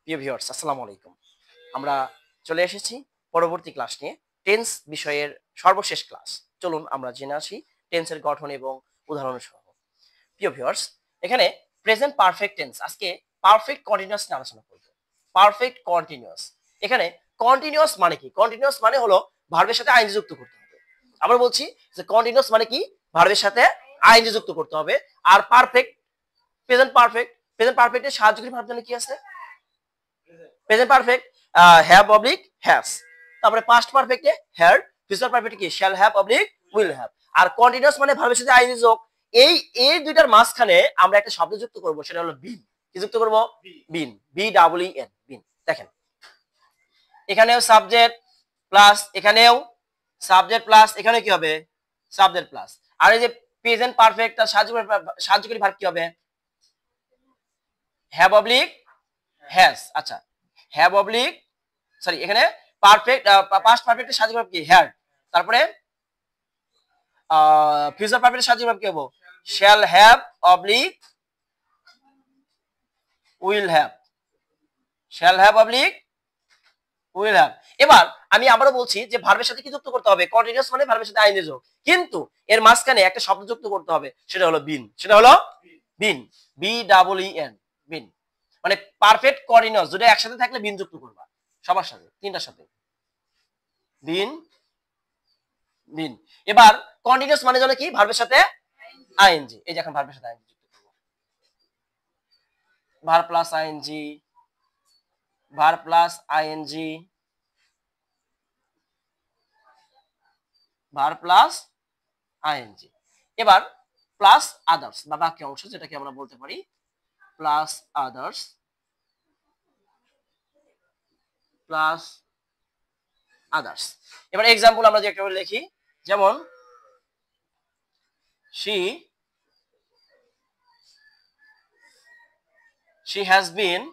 প্রিয় ভিউয়ার্স, আসসালামু আলাইকুম। আমরা চলে এসেছি পরবর্তী ক্লাস নিয়ে, টেন্স বিষয়ের সর্বশেষ ক্লাস। চলুন আমরা জেনে আসি টেন্সের গঠন এবং উদাহরণ সহ। প্রিয় ভিউয়ার্স, এখানে প্রেজেন্ট পারফেক্ট টেন্স, আজকে পারফেক্ট কন্টিনিউয়াস নিয়ে আলোচনা করব। পারফেক্ট কন্টিনিউয়াস, এখানে কন্টিনিউয়াস মানে কি? কন্টিনিউয়াস মানে হলো ভার্বের সাথে আইনজি যুক্ত করতে হবে। আবার বলছি যে কন্টিনিউয়াস মানে কি? ভার্বের সাথে আইনজি যুক্ত করতে হবে। আর পারফেক্ট, প্রেজেন্ট পারফেক্টের সাহায্যকারী ভার্ব জানেন কি আছে? Present perfect have oblique has, তারপরে পাস্ট পারফেক্টে হ্যাড, ফিউচার পারফেক্টে কি shall have oblique will have. আর কন্টিনিউয়াস মানে ভার্বের সাথে আইএনজি যোগ। এই দুইটার মাঝখানে আমরা একটা শব্দ যুক্ত করব, সেটা হলো বিন। কি যুক্ত করব? বিন, বি ডাবল ই এন, বিন। দেখেন, এখানেও সাবজেক্ট প্লাস, এখানেও সাবজেক্ট প্লাস, এখানে কি হবে? Subject plus. আর এই যে প্রেজেন্ট পারফেক্ট, তার সাহায্যকারী ভার্ব কি হবে? Have oblique has. আচ্ছা, হ্যাভ অবলিক, সরি, এখানে পারফেক্ট, পাস্ট পারফেক্টের সাহায্য ভার্ব কি? হ্যাড। তারপরে ফিউচার পারফেক্টের সাহায্য ভার্ব কি হবে? Shall have oblique will have, shall have oblique will have. এবার আমি আবারও বলছি যে ভার্বের সাথে কি যুক্ত করতে হবে? কন্টিনিউয়াস মানে ভার্বের সাথে আইএনজি যোগ, কিন্তু এর মাঝখানে একটা শব্দ যুক্ত করতে হবে, সেটা হলো বিন। সেটা হলো বিন, বি ডাবল ই এন, বিন। মানে পারফেক্ট কন্টিনিউয়াস দুটো একসাথে থাকলে বিন যুক্ত করবা, সবার সাথে, তিনটার সাথে, বিন, বিন। এবার কন্টিনিউয়াস মানে হলো কি? ভার্বের সাথে আইএনজি। এই যে এখন ভার্বের সাথে আইএনজি যুক্ত করব, verb plus ING, verb plus ING, verb plus ING. এবার প্লাস আদার্স বা বাকি অংশ, যেটাকে আমরা বলতে পারি প্লাস আদার্স, প্লাস আদার্স। এবার এক্সাম্পল আমরা যে একটা করে লিখি, যেমন she has been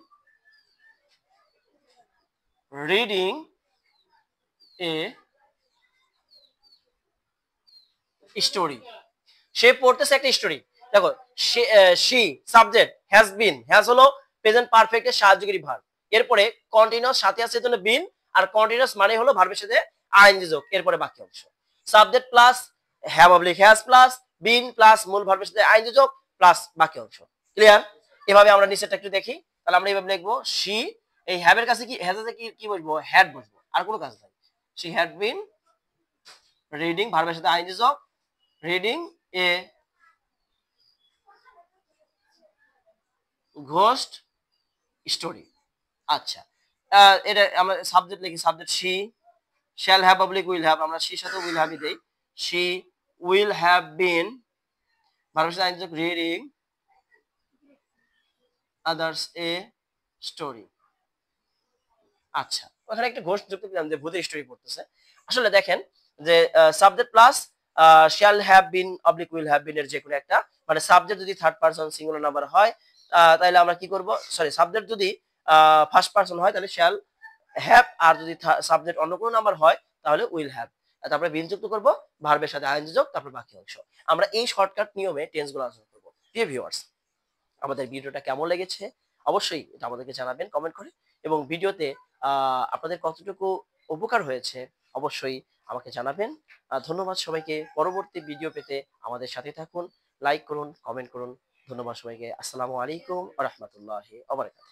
reading a story, সে পড়তেছে একটা স্টোরি। দেখো, she subject, has been, has হলো প্রেজেন্ট পারফেক্টের সাহায্যকারী ভার্ব। এরপরে কন্টিনিউয়াস সাথে আছে, এজন্য বিন। আর কন্টিনিউয়াস মানে হলো ভার্বের সাথে আইএনজি যোগ, এরপরে বাকি অংশ। Subject plus have oblique has plus been plus মূল ভার্বের সাথে আইএনজি যোগ প্লাস বাকি অংশ। ক্লিয়ার? এভাবে আমরা নিচেরটা একটু দেখি। তাহলে আমরা এইভাবে লিখবো, she, এই হ্যাভ এর কাছে কি, হ্যাজ এর কি কি বসবো? হ্যাড বসবো, আর কোনো কাজ নাই। she had been reading, ভার্বের সাথে আইএনজি যোগ, রিডিং এ ঘোস্ট স্টোরি। আচ্ছা, এটা আমরা সাবজেক্ট লিখি, subject she, shall have public will have, আমরা শির সাথে উইল হ্যাভই দেই। শি উইল হ্যাভ বিন, ভার্বের সাথে আইনযোগ, রিডিং আদার্স এ স্টোরি। আচ্ছা, ওখানে একটা ঘোস্ট যুক্ত দিলাম যে ভূতের স্টোরি পড়তেছে। আসলে দেখেন যে subject plus shall have been oblique will have been এর যে কোনো একটা, মানে সাবজেক্ট যদি থার্ড পারসন সিঙ্গুলার নাম্বার হয়, তাহলে আমরা কি করব? সরি, সাবজেক্ট যদি ফার্স্ট পারসন হয় তাহলে শ্যাল হ্যাভ, আর যদি সাবজেক্ট অন্য কোনো নাম্বার হয় তাহলে উইল হ্যাভ। তারপরে বিন যুক্ত করব, ভার্বের সাথে আইএনজি যোগ, তারপর বাকি অংশ। আমরা এই শর্টকাট নিয়মে টেন্সগুলো আলোচনা করব। প্রিয় ভিউয়ার্স, আমাদের ভিডিওটা কেমন লেগেছে অবশ্যই এটা আমাদেরকে জানাবেন কমেন্ট করে, এবং ভিডিওতে আপনাদের কতটুকু উপকার হয়েছে অবশ্যই আমাকে জানাবেন। ধন্যবাদ সবাইকে। পরবর্তী ভিডিও পেতে আমাদের সাথে থাকুন, লাইক করুন, কমেন্ট করুন। ধন্যবাদ সবাইকে। আসসালামু আলাইকুম ওয়া রাহমাতুল্লাহি ওয়া বারাকাতুহু।